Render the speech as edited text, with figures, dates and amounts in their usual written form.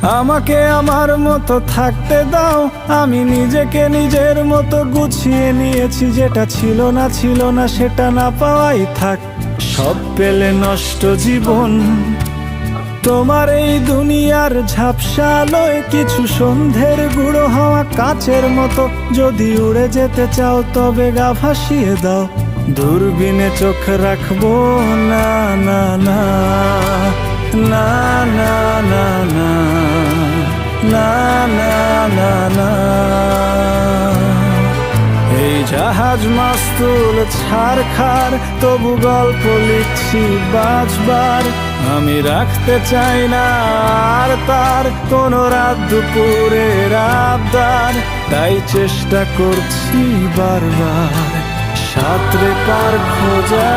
আমাকে আমার মতো থাকতে দাও, আমি নিজেকে নিজের মতো গুছিয়ে নিয়েছি। যেটা ছিল না সেটা না পাওয়াই থাক। সব পেলে নষ্ট জীবন, তোমার এই দুনিয়ার ঝাপসা আলোয় কিছু সন্ধ্যের গুঁড়ো হওয়া কাচের মতো। যদি উড়ে যেতে চাও তবে গা ভাসিয়ে দাও, দূরবীনে চোখ রাখবো না না না না না না না না না না না। এই জাহাজ মাস্তুল ছারখার, তবু গল্প লিখছি বাঁচবার। আমি রাখতে চাই না আর তার কোনো রাত দুপুরের আবদার, তাই চেষ্টা করছি বারবার সাঁতরে পার খোঁজা।